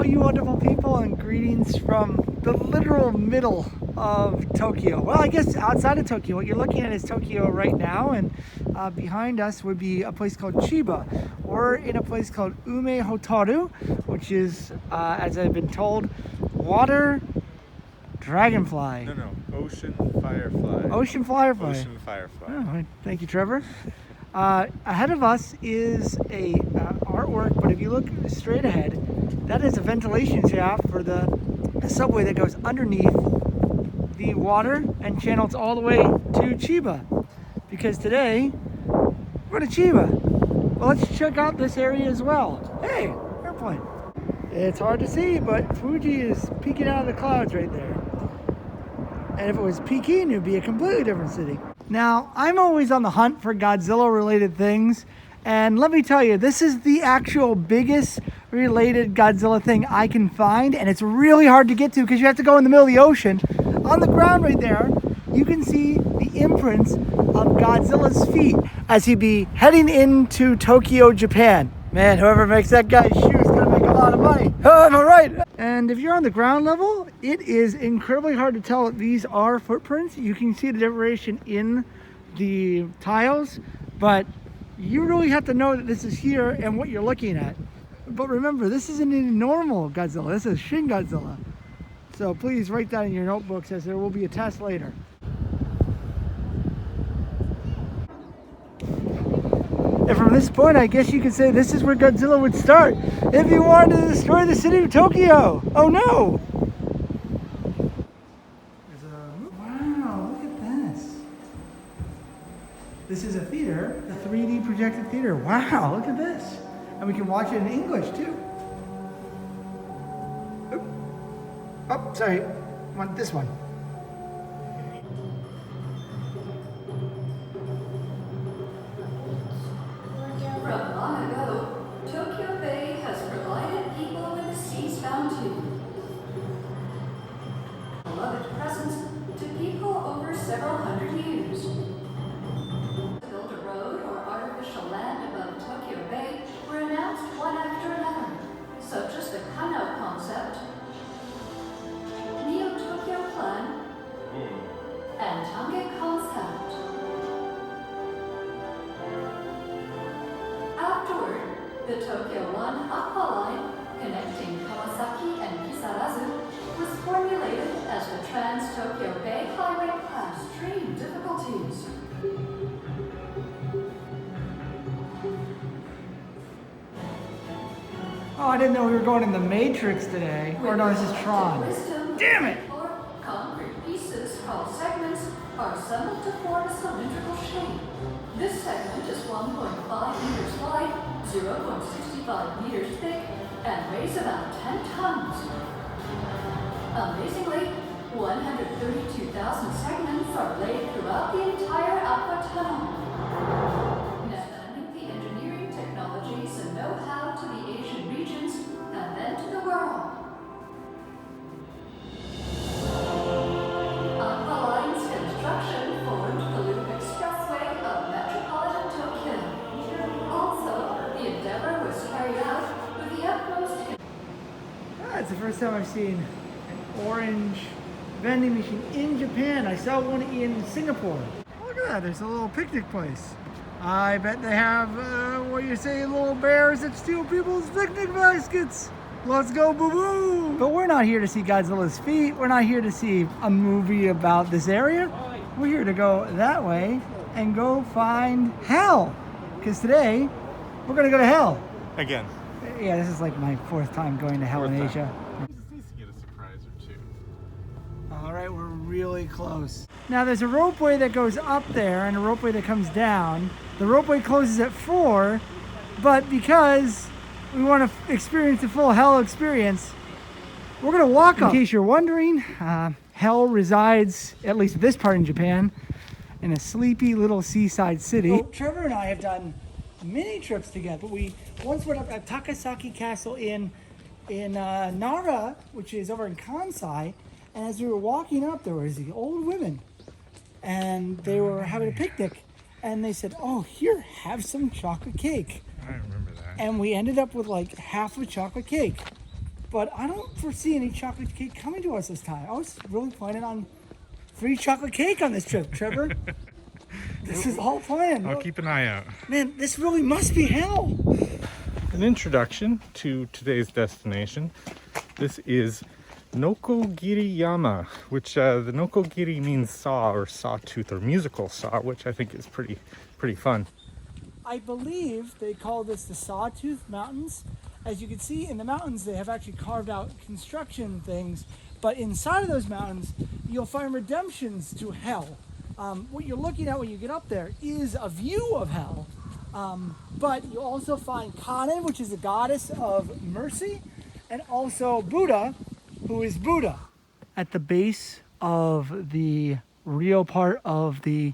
you wonderful people, and greetings from the literal middle of Tokyo. Well, I guess outside of Tokyo. What you're looking at is Tokyo right now, and behind us would be a place called Chiba. We're in a place called Ume Hotaru, which is, as I've been told, water dragonfly. No, ocean firefly. Ocean firefly. Ocean firefly. Oh, thank you, Trevor. Ahead of us is a artwork, but if you look straight ahead, that is a ventilation shaft for the subway that goes underneath the water and channels all the way to Chiba. Because today, we're going to Chiba. Well, let's check out this area as well. Hey, airplane. It's hard to see, but Fuji is peeking out of the clouds right there. And if it was Peking, it would be a completely different city. Now, I'm always on the hunt for Godzilla-related things, and let me tell you, this is the actual biggest related Godzilla thing I can find, and it's really hard to get to because you have to go in the middle of the ocean. On the ground right there, you can see the imprints of Godzilla's feet as he'd be heading into Tokyo, Japan. Man, whoever makes that guy's shoes is gonna make a lot of money. Oh, am I right? And if you're on the ground level, it is incredibly hard to tell if these are footprints. You can see the decoration in the tiles, but you really have to know that this is here and what you're looking at. But remember, this isn't a normal Godzilla. This is Shin Godzilla. So please write that in your notebooks, as there will be a test later. And from this point, I guess you could say this is where Godzilla would start if he wanted to destroy the city of Tokyo. Oh no! Wow, look at this. This is a theater, a 3D projected theater. Wow, look at this. And we can watch it in English too. Oh, sorry. I want this one. From long ago, Tokyo Bay has provided people with a sea's bounty. Beloved presents to people over several hundred years. To build a road or artificial land above Tokyo Bay were announced one after another, such as the Kanao concept, Neo-Tokyo Plan, and Tange concept. Afterward, the Tokyo One Aqua Line, connecting Kawasaki and Kisarazu, was formulated as the Trans-Tokyo Bay Highway Class extreme difficulties. Oh, I didn't know we were going in the Matrix today. Or no, this is Tron. Damn it! Concrete pieces called segments are assembled to form a cylindrical shape. This segment is 1.5 meters wide, 0.65 meters thick, and weighs about 10 tons. Amazingly, 132,000 segments are laid throughout the entire Aqua Tunnel. Lending the engineering technologies and know-how to the Asian regions and then to the world. Aqua Line's construction formed the Loop Expressway of metropolitan Tokyo. Also, the endeavor was carried out with the utmost. It's the first time I've seen an orange vending machine in Japan. I saw one in Singapore. Look at that, there's a little picnic place. I bet they have, what you say, little bears that steal people's picnic baskets. Let's go, boo-boo! But we're not here to see Godzilla's feet. We're not here to see a movie about this area. We're here to go that way and go find hell. Because today, we're gonna go to hell. Again. Yeah, this is like my fourth time going to hell in Asia. Just needs to get a surprise or two. All right, we're really close. Now there's a ropeway that goes up there and a ropeway that comes down. The ropeway closes at 4, but because we want to experience the full hell experience, we're gonna walk up. In case you're wondering, hell resides, at least this part in Japan, in a sleepy little seaside city. So Trevor and I have done many trips together. We once went up at Takasaki Castle in Nara, which is over in Kansai, and as we were walking up, there was the old women, and they were having a picnic, and they said, "Oh, here, have some chocolate cake." I remember that. And we ended up with like half a chocolate cake. but I don't foresee any chocolate cake coming to us this time. I was really planning on free chocolate cake on this trip, Trevor. This is all planned. I'll keep an eye out. Man, this really must be hell. An introduction to today's destination. This is Nokogiriyama, which the Nokogiri means saw or sawtooth or musical saw, which I think is pretty fun. I believe they call this the Sawtooth Mountains. As you can see in the mountains, they have actually carved out construction things, but inside of those mountains, you'll find redemptions to hell. What you're looking at when you get up there is a view of hell, but you'll also find Kanen, which is the goddess of mercy, and also Buddha, who is Buddha. At the base of the real part of the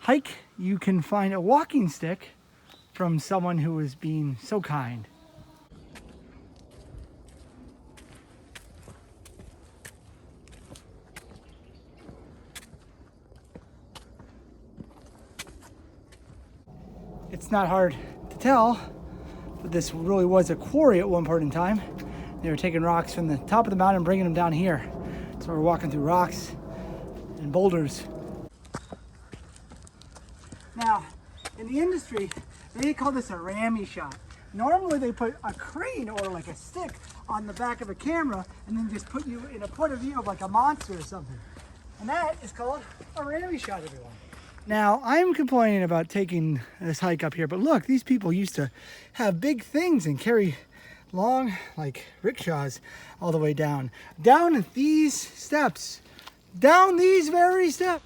hike, you can find a walking stick from someone who is being so kind. It's not hard to tell, but this really was a quarry at one point in time. They were taking rocks from the top of the mountain and bringing them down here. So we're walking through rocks and boulders. Now, in the industry, they call this a rammy shot. Normally they put a crane or like a stick on the back of a camera and then just put you in a point of view of like a monster or something. And that is called a rammy shot, everyone. Now, I'm complaining about taking this hike up here, but look, these people used to have big things and carry long, like rickshaws, all the way down. Down these steps. Down these very steps.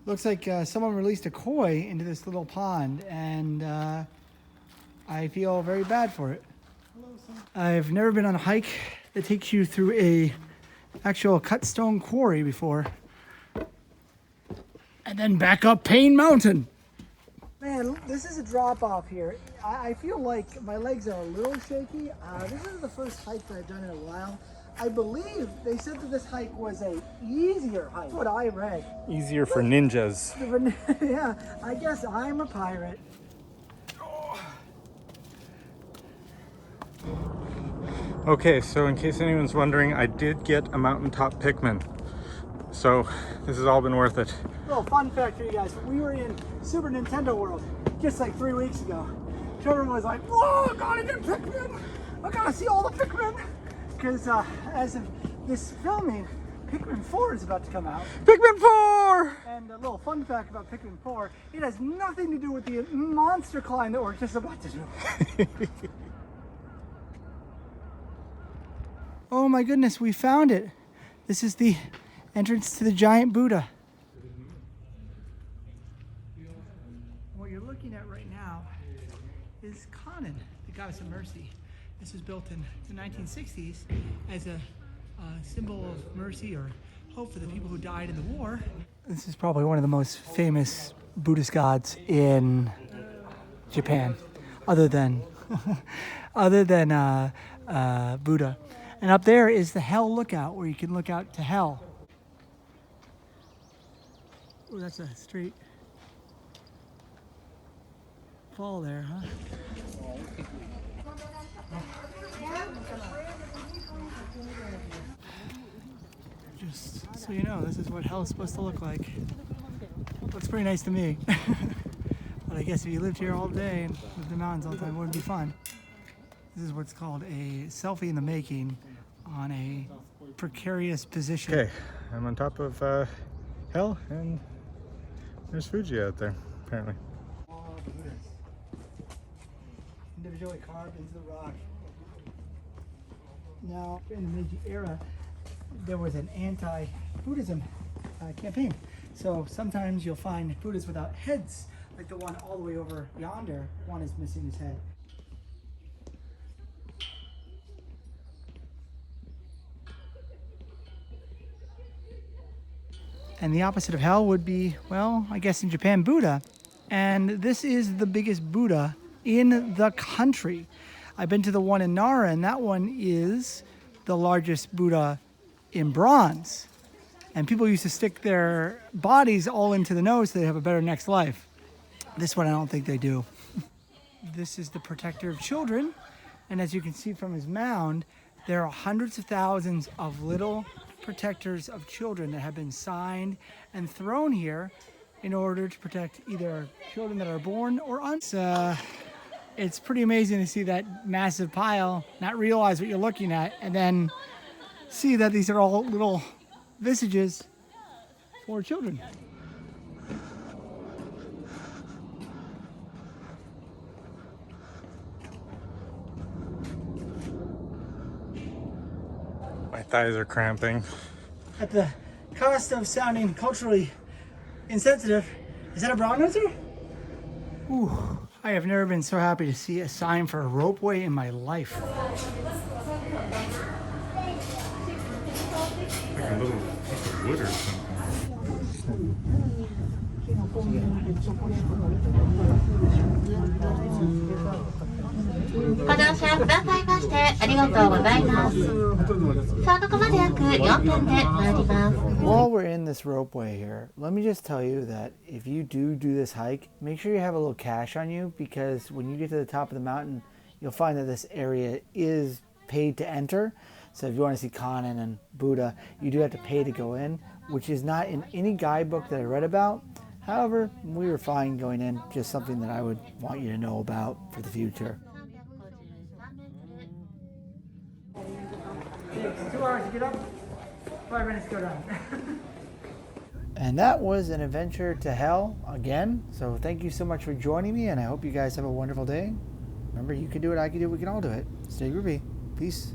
Looks like someone released a koi into this little pond, and I feel very bad for it. I've never been on a hike that takes you through a actual cut stone quarry before. And then back up Pain Mountain. Man, this is a drop off here. I feel like my legs are a little shaky. This is the first hike that I've done in a while. I believe they said that this hike was a easier hike. That's what I read. Easier for ninjas. Yeah, I guess I'm a pirate. Okay, so in case anyone's wondering, I did get a mountaintop Pikmin. So this has all been worth it. Little fun fact for you guys. We were in Super Nintendo World just like 3 weeks ago. Trevor was like, whoa, I gotta get Pikmin. I gotta see all the Pikmin. Because as of this filming, Pikmin 4 is about to come out. Pikmin 4! And a little fun fact about Pikmin 4, it has nothing to do with the monster climb that we're just about to do. Oh my goodness, we found it. This is the entrance to the giant Buddha. What you're looking at right now is Kanen, the goddess of mercy. This was built in the 1960s as a symbol of mercy or hope for the people who died in the war. This is probably one of the most famous Buddhist gods in Japan, other than Buddha. And up there is the Hell Lookout, where you can look out to hell. Oh, that's a straight fall there, huh? Just so you know, this is what hell is supposed to look like. Looks pretty nice to me. But I guess if you lived here all day and lived in the mountains all the time, it wouldn't be fun. This is what's called a selfie in the making on a precarious position. Okay, I'm on top of hell, and there's Fuji out there, apparently. Individually carved into the rock. Now, in the Meiji era, there was an anti-Buddhism campaign. So sometimes you'll find Buddhas without heads, like the one all the way over yonder. One is missing his head. And the opposite of hell would be, well, I guess in Japan, Buddha. And this is the biggest Buddha in the country. I've been to the one in Nara, and that one is the largest Buddha in bronze. And people used to stick their bodies all into the nose so they have a better next life. This one I don't think they do. This is the protector of children. And as you can see from his mound, there are hundreds of thousands of little protectors of children that have been signed and thrown here in order to protect either children that are born or it's pretty amazing to see that massive pile, not realize what you're looking at, and then see that these are all little visages for children. My thighs are cramping. At the cost of sounding culturally insensitive, is that a brown noser? Ooh, I have never been so happy to see a sign for a ropeway in my life. Like a little piece of wood or something. ご乗車くださいましてありがとうございます。相続まで約4分で参ります。 While we're in this ropeway here, let me just tell you that if you do this hike, make sure you have a little cash on you, because when you get to the top of the mountain, you'll find that this area is paid to enter. So if you want to see Kannon and Buddha, you do have to pay to go in, which is not in any guidebook that I read about. However, we were fine going in, just something that I would want you to know about for the future. 2 hours to get up, 5 minutes to go down. And that was an adventure to hell again. So thank you so much for joining me, and I hope you guys have a wonderful day. Remember, you can do it, I can do it, we can all do it. Stay groovy. Peace.